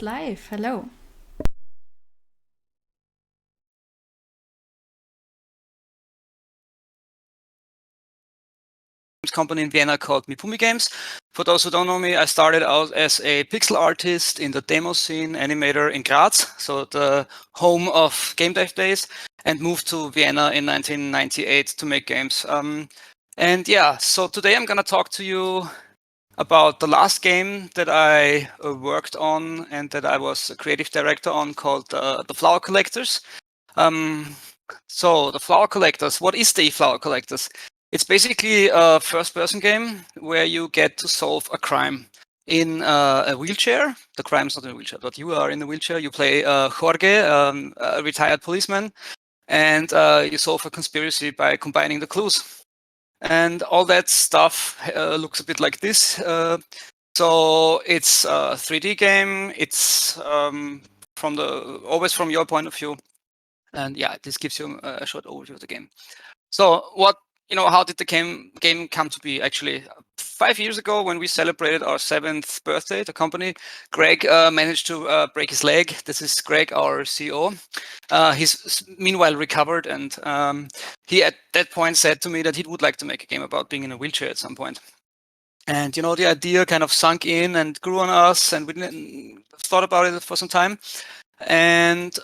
live. Hello. Company in Vienna called Mipumi Games. For those who don't know me, I started out as a pixel artist in the demo scene animator in Graz, so the home of GameDev Days, and moved to Vienna in 1998 to make games. And yeah, so today I'm going to talk to you about the last game that I worked on and that I was a creative director on, called the Flower Collectors. So the Flower Collectors, what is the Flower Collectors? It's basically a first-person game where you get to solve a crime in a wheelchair. The crime's not in a wheelchair, but you are in a wheelchair. You play Jorge, a retired policeman, and you solve a conspiracy by combining the clues. And all that stuff looks a bit like this. So it's a 3D game. It's always from your point of view. And yeah, this gives you a short overview of the game. So how did the game come to be? Actually, 5 years ago, when we celebrated our 7th birthday, the company, Greg managed to break his leg. This is Greg, our CEO. He's meanwhile recovered, and he at that point said to me that he would like to make a game about being in a wheelchair at some point. And the idea kind of sunk in and grew on us, and we thought about it for some time. And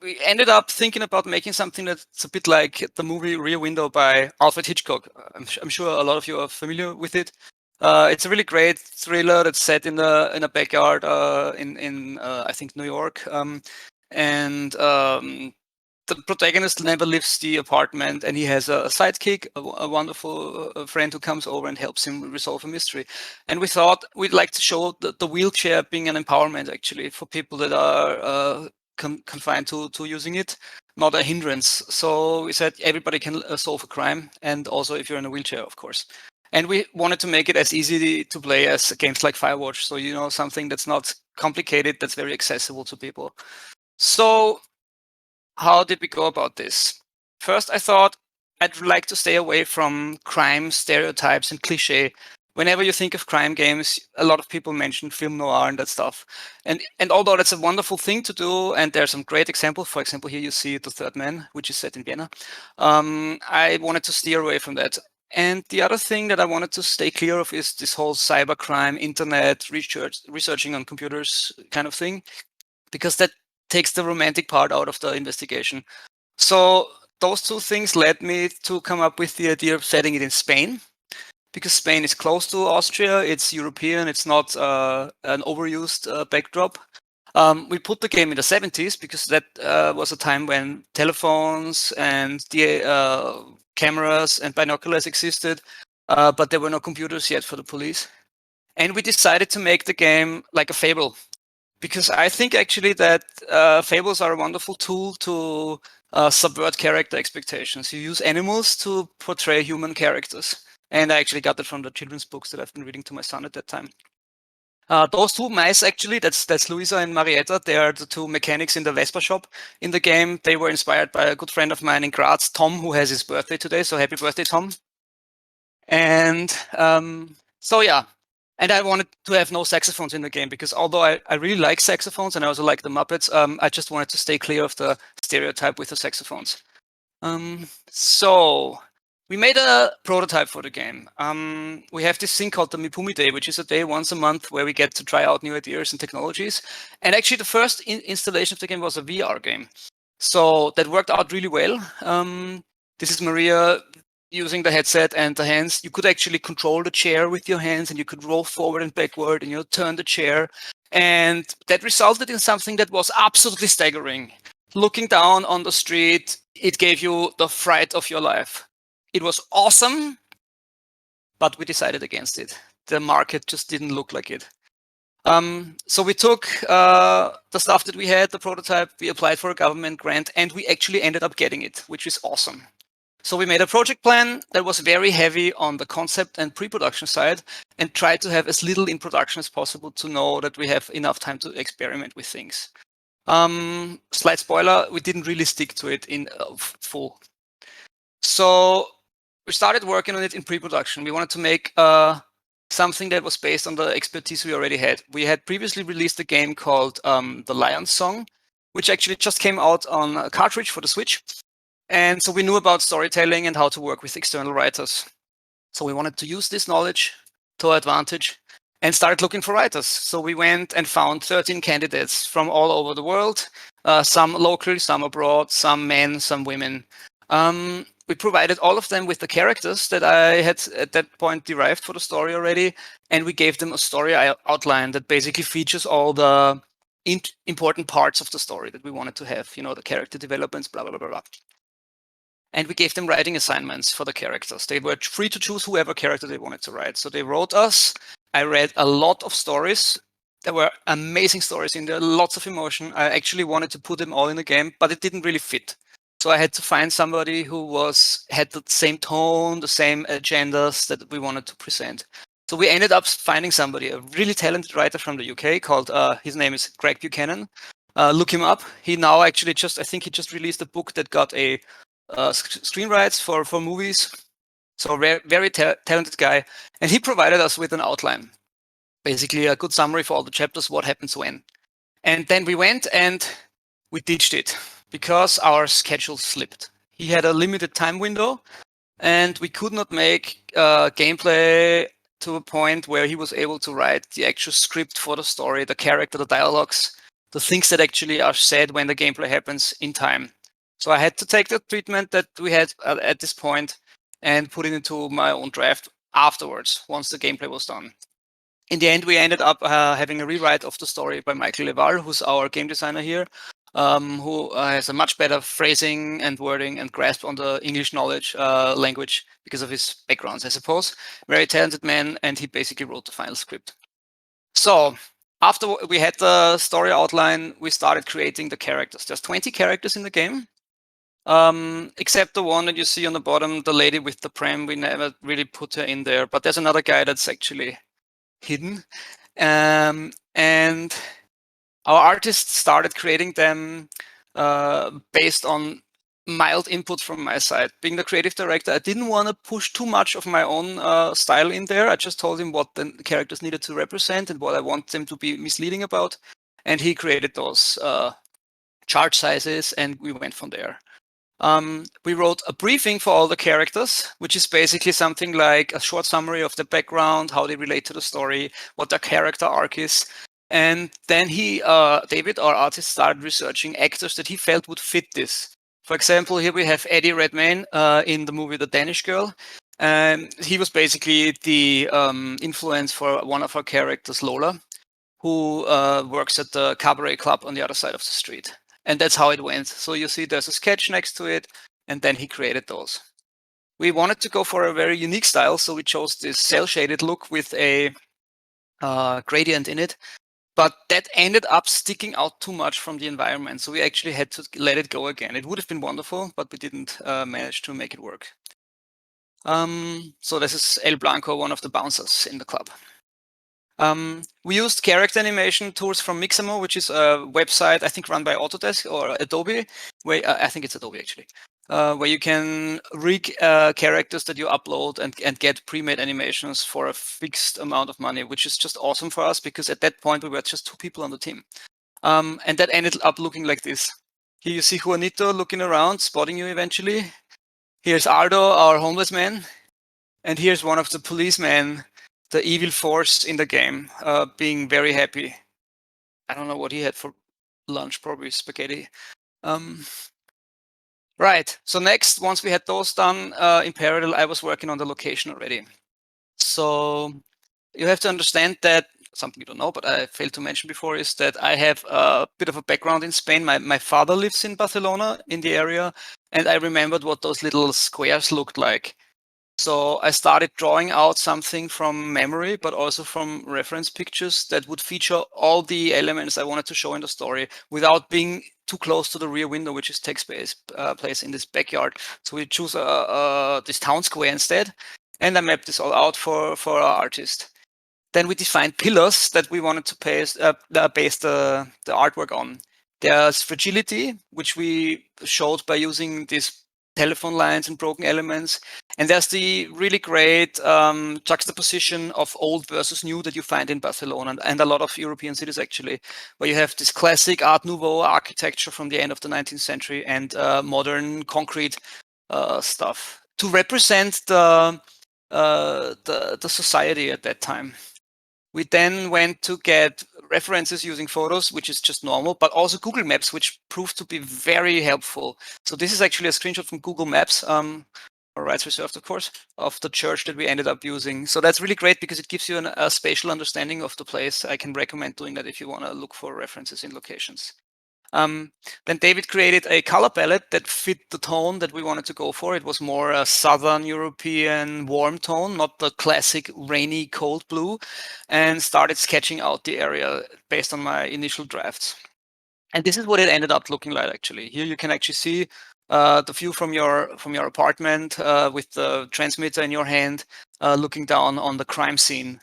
we ended up thinking about making something that's a bit like the movie Rear Window by Alfred Hitchcock. I'm sure a lot of you are familiar with it. It's a really great thriller that's set in a backyard in I think New York, and the protagonist never leaves the apartment, and he has a sidekick, a wonderful friend who comes over and helps him resolve a mystery. And we thought we'd like to show the wheelchair being an empowerment, actually, for people that are confined to using it, not a hindrance. So we said everybody can solve a crime, and also if you're in a wheelchair, of course. And we wanted to make it as easy to play as games like Firewatch. So, something that's not complicated, that's very accessible to people. So how did we go about this? First, I thought I'd like to stay away from crime stereotypes and cliche. Whenever you think of crime games, a lot of people mention film noir and that stuff. And although that's a wonderful thing to do, and there's some great examples, for example, here you see The Third Man, which is set in Vienna, I wanted to steer away from that. And the other thing that I wanted to stay clear of is this whole cybercrime, internet, researching on computers kind of thing, because that takes the romantic part out of the investigation. So those two things led me to come up with the idea of setting it in Spain, because Spain is close to Austria, it's European, it's not an overused backdrop. We put the game in the 70s because that was a time when telephones and the cameras and binoculars existed, but there were no computers yet for the police. And we decided to make the game like a fable, because I think actually that fables are a wonderful tool to subvert character expectations. You use animals to portray human characters. And I actually got that from the children's books that I've been reading to my son at that time. Those two mice, actually, that's Luisa and Marietta. They are the two mechanics in the Vespa shop in the game. They were inspired by a good friend of mine in Graz, Tom, who has his birthday today. So happy birthday, Tom. And so, yeah. And I wanted to have no saxophones in the game, because although I really like saxophones and I also like the Muppets, I just wanted to stay clear of the stereotype with the saxophones. So we made a prototype for the game. We have this thing called the Mipumi Day, which is a day once a month where we get to try out new ideas and technologies. And actually the first installation of the game was a VR game. So that worked out really well. This is Maria using the headset and the hands. You could actually control the chair with your hands, and you could roll forward and backward, and turn the chair. And that resulted in something that was absolutely staggering. Looking down on the street, it gave you the fright of your life. It was awesome, but we decided against it. The market just didn't look like it. So we took the stuff that we had, the prototype, we applied for a government grant, and we actually ended up getting it, which is awesome. So we made a project plan that was very heavy on the concept and pre-production side, and tried to have as little in production as possible to know that we have enough time to experiment with things. Slight spoiler, we didn't really stick to it in full. So we started working on it in pre-production. We wanted to make a something that was based on the expertise we already had. We had previously released a game called The Lion's Song, which actually just came out on a cartridge for the Switch. And so we knew about storytelling and how to work with external writers. So we wanted to use this knowledge to our advantage and started looking for writers. So we went and found 13 candidates from all over the world, some locally, some abroad, some men, some women. We provided all of them with the characters that I had at that point derived for the story already, and we gave them a story outline that basically features all the important parts of the story that we wanted to have, the character developments, blah, blah, blah, blah. And we gave them writing assignments for the characters. They were free to choose whoever character they wanted to write. So they wrote us. I read a lot of stories. There were amazing stories in there, lots of emotion. I actually wanted to put them all in the game, but it didn't really fit. So I had to find somebody who had the same tone, the same agendas that we wanted to present. So we ended up finding somebody, a really talented writer from the UK called, his name is Greg Buchanan. Look him up. He now actually I think he just released a book that got a screen rights for movies. So very talented guy. And he provided us with an outline, basically a good summary for all the chapters, what happens when. And then we went and we ditched it because our schedule slipped. He had a limited time window and we could not make gameplay to a point where he was able to write the actual script for the story, the character, the dialogues, the things that actually are said when the gameplay happens in time. So I had to take the treatment that we had at this point and put it into my own draft afterwards, once the gameplay was done. In the end, we ended up having a rewrite of the story by Michael Levall, who's our game designer here, who has a much better phrasing and wording and grasp on the English language because of his backgrounds, I suppose. Very talented man, and he basically wrote the final script. So after we had the story outline, we started creating the characters. There's 20 characters in the game. Except the one that you see on the bottom, the lady with the pram. We never really put her in there, but there's another guy that's actually hidden. And our artists started creating them based on mild input from my side. Being the creative director, I didn't want to push too much of my own style in there. I just told him what the characters needed to represent and what I want them to be misleading about. And he created those chart sizes, and we went from there. We wrote a briefing for all the characters, which is basically something like a short summary of the background, how they relate to the story, what their character arc is. And then David, our artist, started researching actors that he felt would fit this. For example, here we have Eddie Redmayne in the movie The Danish Girl. He was basically the influence for one of our characters, Lola, who works at the cabaret club on the other side of the street. And that's how it went. So you see there's a sketch next to it, and then he created those. We wanted to go for a very unique style, so we chose this cel-shaded look with a gradient in it. But that ended up sticking out too much from the environment, so we actually had to let it go again. It would have been wonderful, but we didn't manage to make it work. So this is El Blanco, one of the bouncers in the club. We used character animation tools from Mixamo, which is a website, I think, run by Autodesk or Adobe, where I think it's Adobe actually, where you can rig characters that you upload and get pre-made animations for a fixed amount of money, which is just awesome for us because at that point we were just 2 people on the team. And that ended up looking like this. Here you see Juanito looking around, spotting you eventually. Here's Aldo, our homeless man. And here's one of the policemen, the evil force in the game, being very happy. I don't know what he had for lunch, probably spaghetti. Right, so next, once we had those done in parallel, I was working on the location already. So you have to understand that, something you don't know, but I failed to mention before, is that I have a bit of a background in Spain. My father lives in Barcelona, in the area, and I remembered what those little squares looked like. So I started drawing out something from memory, but also from reference pictures that would feature all the elements I wanted to show in the story without being too close to the rear window, which is text place in this backyard. So we choose this town square instead, and I mapped this all out for our artist. Then we defined pillars that we wanted to base the artwork on. There's fragility, which we showed by using this telephone lines and broken elements. And there's the really great juxtaposition of old versus new that you find in Barcelona and a lot of European cities, actually, where you have this classic Art Nouveau architecture from the end of the 19th century and modern concrete stuff to represent the society at that time. We then went to get references using photos, which is just normal, but also Google Maps, which proved to be very helpful. So this is actually a screenshot from Google Maps, or rights reserved, of course, of the church that we ended up using. So that's really great because it gives you a spatial understanding of the place. I can recommend doing that if you want to look for references in locations. Then David created a color palette that fit the tone that we wanted to go for. It was more a Southern European warm tone, not the classic rainy cold blue, and started sketching out the area based on my initial drafts. And this is what it ended up looking like, actually. Here you can actually see the view from your apartment with the transmitter in your hand, looking down on the crime scene.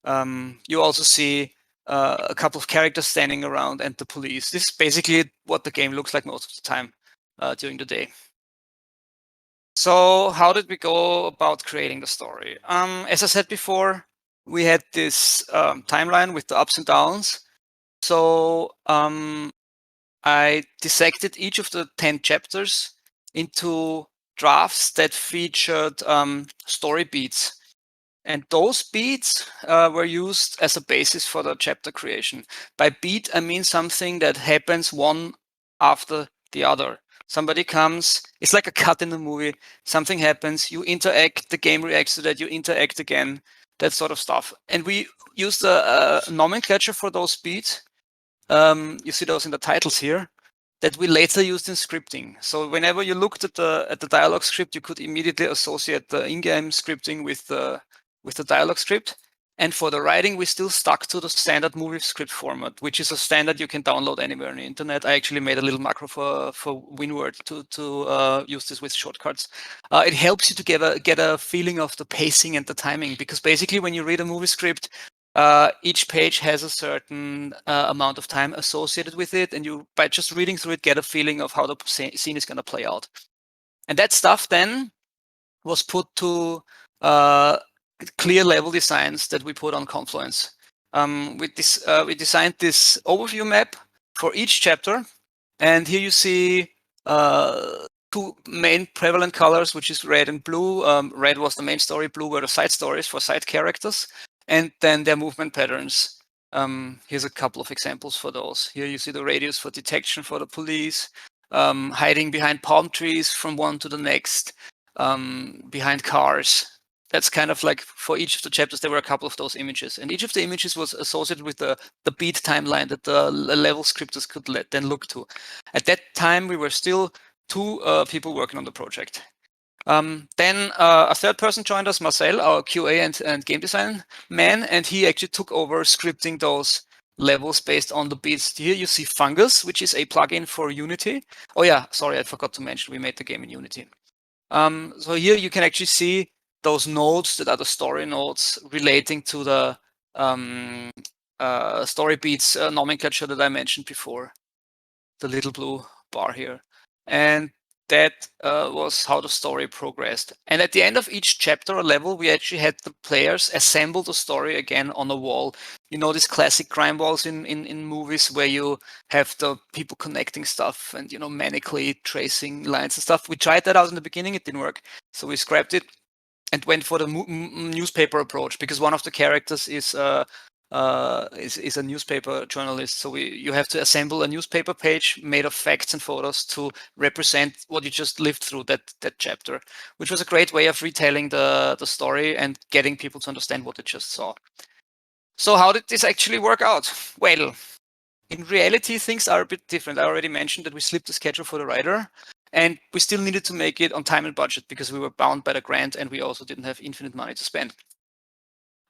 You also see a couple of characters standing around and the police. This is basically what the game looks like most of the time during the day. So how did we go about creating the story? As I said before, we had this timeline with the ups and downs. So I dissected each of the 10 chapters into drafts that featured story beats. And those beats were used as a basis for the chapter creation. By beat, I mean something that happens one after the other. Somebody comes, it's like a cut in the movie, something happens, you interact, the game reacts to that, you interact again, that sort of stuff. And we used a nomenclature for those beats. You see those in the titles here, that we later used in scripting. So whenever you looked at the dialogue script, you could immediately associate the in-game scripting with the dialogue script. And for the writing, we still stuck to the standard movie script format, which is a standard you can download anywhere on the internet. I actually made a little macro for WinWord to use this with shortcuts. It helps you to get a feeling of the pacing and the timing, because basically when you read a movie script, each page has a certain amount of time associated with it, and you, by just reading through it, get a feeling of how the scene is going to play out. And that stuff then was put to clear level designs that we put on Confluence. We designed this overview map for each chapter, and here you see two main prevalent colors, which is red and blue. Red was the main story, blue were the side stories for side characters, and then their movement patterns. Here's a couple of examples for those. Here you see the radius for detection for the police, hiding behind palm trees from one to the next, behind cars. That's kind of like for each of the chapters, there were a couple of those images. And each of the images was associated with the beat timeline that the level scripters could then look to. At that time, we were still two people working on the project. Then a third person joined us, Marcel, our QA and game design man, and he actually took over scripting those levels based on the beats. Here you see Fungus, which is a plugin for Unity. Oh yeah, sorry, I forgot to mention, we made the game in Unity. So here you can actually see those nodes that are the story nodes relating to the story beats nomenclature that I mentioned before, the little blue bar here. And that was how the story progressed. And at the end of each chapter or level, we actually had the players assemble the story again on a wall. You know, these classic crime walls in movies where you have the people connecting stuff and, you know, manically tracing lines and stuff. We tried that out in the beginning, it didn't work. So we scrapped it and went for the newspaper approach, because one of the characters is a newspaper journalist. So you have to assemble a newspaper page made of facts and photos to represent what you just lived through that chapter, which was a great way of retelling the story and getting people to understand what they just saw. So how did this actually work out? Well, in reality, things are a bit different. I already mentioned that we slipped the schedule for the writer, and we still needed to make it on time and budget because we were bound by the grant, and we also didn't have infinite money to spend.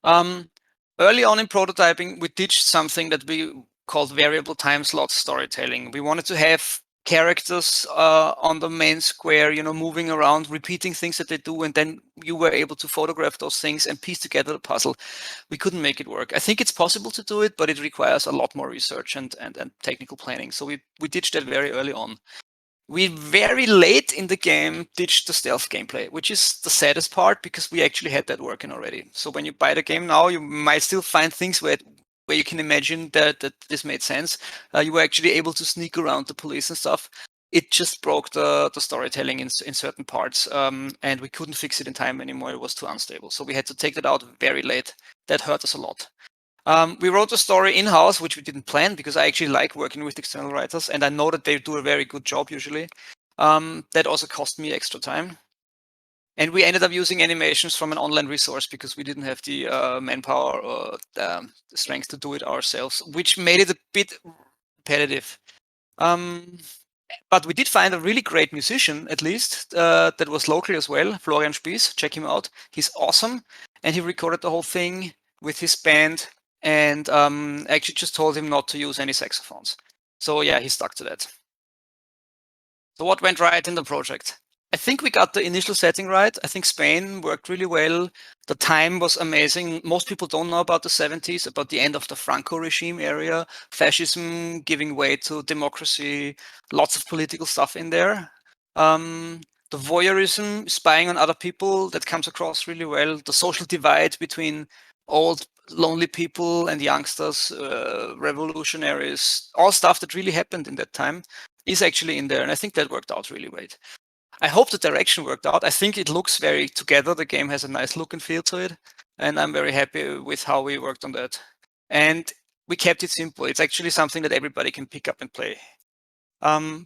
Early on in prototyping, we ditched something that we called variable time slot storytelling. We wanted to have characters on the main square, you know, moving around, repeating things that they do, and then you were able to photograph those things and piece together the puzzle. We couldn't make it work. I think it's possible to do it, but it requires a lot more research and technical planning. So we ditched that very early on. We very late in the game ditched the stealth gameplay, which is the saddest part because we actually had that working already. So when you buy the game now, you might still find things where you can imagine that this made sense. You were actually able to sneak around the police and stuff. It just broke the storytelling in certain parts, and we couldn't fix it in time anymore. It was too unstable. So we had to take that out very late. That hurt us a lot. We wrote the story in-house, which we didn't plan because I actually like working with external writers and I know that they do a very good job usually. That also cost me extra time. And we ended up using animations from an online resource because we didn't have the manpower or the strength to do it ourselves, which made it a bit repetitive. But we did find a really great musician, at least, that was local as well, Florian Spies. Check him out. He's awesome. And he recorded the whole thing with his band and actually just told him not to use any saxophones. So yeah, he stuck to that. So what went right in the project? I think we got the initial setting right. I think Spain worked really well. The time was amazing. Most people don't know about the 70s, about the end of the Franco regime area, fascism giving way to democracy, lots of political stuff in there. The voyeurism, spying on other people, that comes across really well. The social divide between old lonely people and youngsters, revolutionaries, all stuff that really happened in that time is actually in there. And I think that worked out really well. I hope the direction worked out. I think it looks very together. The game has a nice look and feel to it. And I'm very happy with how we worked on that. And we kept it simple. It's actually something that everybody can pick up and play.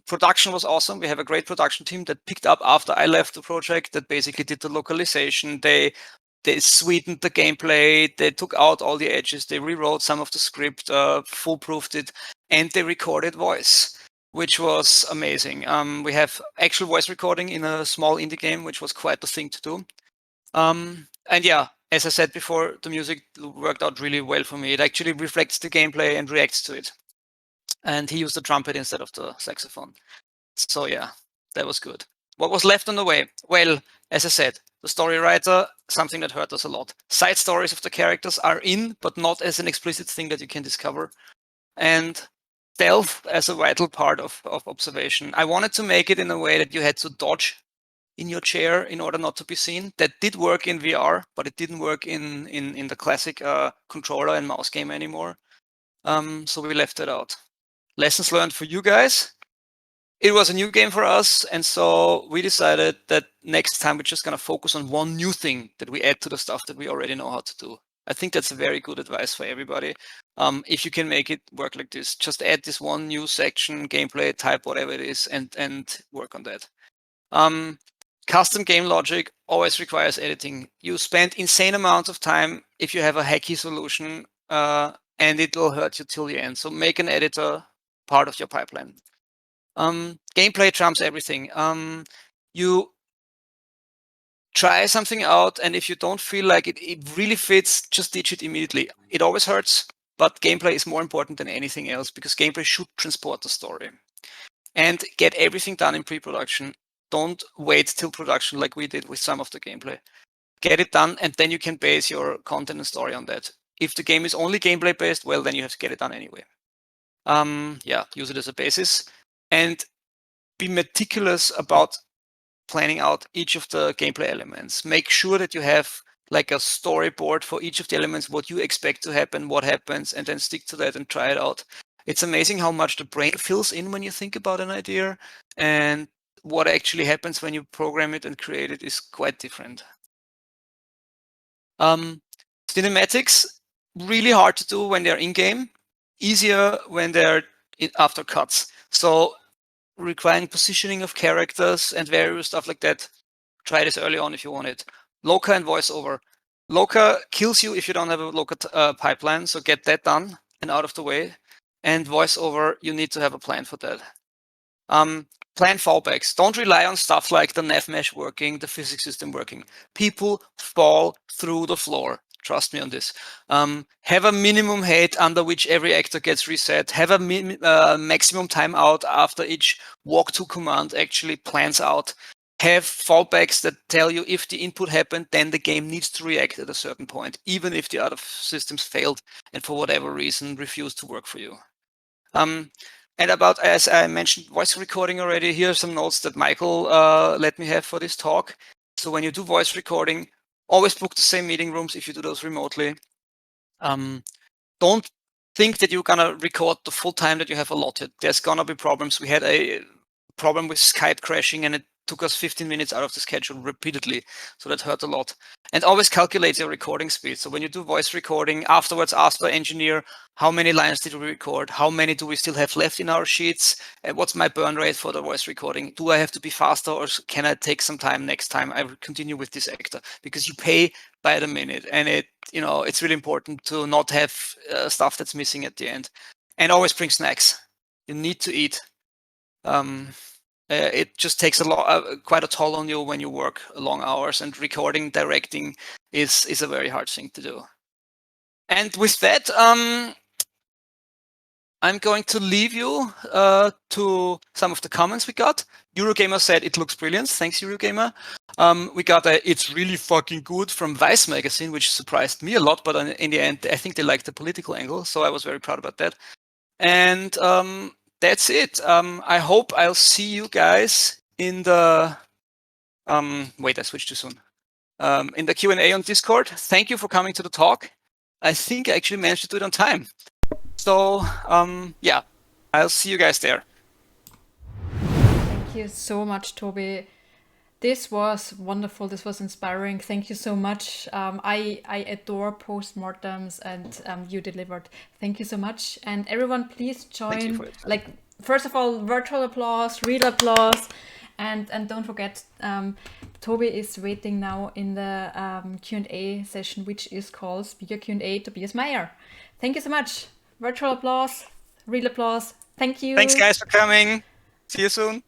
Production was awesome. We have a great production team that picked up after I left the project, that basically did the localization. They sweetened the gameplay. They took out all the edges. They rewrote some of the script, foolproofed it, and they recorded voice, which was amazing. We have actual voice recording in a small indie game, which was quite the thing to do. And yeah, as I said before, the music worked out really well for me. It actually reflects the gameplay and reacts to it. And he used the trumpet instead of the saxophone. So yeah, that was good. What was left on the way? Well, as I said, the story writer, something that hurt us a lot. Side stories of the characters are in, but not as an explicit thing that you can discover. And stealth as a vital part of observation. I wanted to make it in a way that you had to dodge in your chair in order not to be seen. That did work in VR, but it didn't work in the classic controller and mouse game anymore. So we left it out. Lessons learned for you guys. It was a new game for us, and so we decided that next time we're just going to focus on one new thing that we add to the stuff that we already know how to do. I think that's a very good advice for everybody. If you can make it work like this, just add this one new section, gameplay, type, whatever it is, and work on that. Custom game logic always requires editing. You spend insane amounts of time if you have a hacky solution, and it will hurt you till the end. So make an editor part of your pipeline. Gameplay trumps everything. You try something out, and if you don't feel like it really fits, just ditch it immediately. It always hurts, but gameplay is more important than anything else because gameplay should transport the story. And get everything done in pre-production. Don't wait till production like we did with some of the gameplay. Get it done, and then you can base your content and story on that. If the game is only gameplay based, well, then you have to get it done anyway. Yeah, use it as a basis. And be meticulous about planning out each of the gameplay elements. Make sure that you have like a storyboard for each of the elements, what you expect to happen, what happens, and then stick to that and try it out. It's amazing how much the brain fills in when you think about an idea, and what actually happens when you program it and create it is quite different. Cinematics, really hard to do when they're in-game, easier when they're after cuts. So requiring positioning of characters and various stuff like that, try this early on if you want it. Loca and voiceover. Loca kills you if you don't have a Loca pipeline, so get that done and out of the way. And voiceover, you need to have a plan for that. Plan fallbacks. Don't rely on stuff like the nav mesh working, the physics system working. People fall through the floor. Trust me on this. Have a minimum height under which every actor gets reset. Have a maximum timeout after each walk to command actually plans out. Have fallbacks that tell you if the input happened, then the game needs to react at a certain point, even if the other systems failed and for whatever reason refused to work for you. And about, as I mentioned, voice recording already, here are some notes that Michael let me have for this talk. So when you do voice recording, always book the same meeting rooms if you do those remotely. Don't think that you're gonna record the full time that you have allotted. There's gonna be problems. We had a problem with Skype crashing, and it took us 15 minutes out of the schedule repeatedly. So that hurt a lot. And always calculate your recording speed. So when you do voice recording, afterwards ask the engineer, how many lines did we record? How many do we still have left in our sheets? What's my burn rate for the voice recording? Do I have to be faster, or can I take some time next time I will continue with this actor? Because you pay by the minute, and it's really important to not have stuff that's missing at the end. And always bring snacks. You need to eat. It just takes quite a toll on you when you work long hours, and recording, directing is a very hard thing to do. And with that, I'm going to leave you to some of the comments we got. Eurogamer said it looks brilliant. Thanks, Eurogamer. We got a "it's really fucking good" from Vice magazine, which surprised me a lot, but in the end, I think they liked the political angle, so I was very proud about that. And that's it. I hope I'll see you guys in the wait, I switched too soon. In the Q&A on Discord. Thank you for coming to the talk. I think I actually managed to do it on time. So yeah, I'll see you guys there. Thank you so much, Toby. This was wonderful. This was inspiring. Thank you so much. I adore postmortems, and you delivered. Thank you so much. And everyone, please join. Like, first of all, virtual applause, real applause, and don't forget, Toby is waiting now in the Q&A session, which is called Speaker Q&A Tobias Mayr. Thank you so much. Virtual applause, real applause. Thank you. Thanks, guys, for coming. See you soon.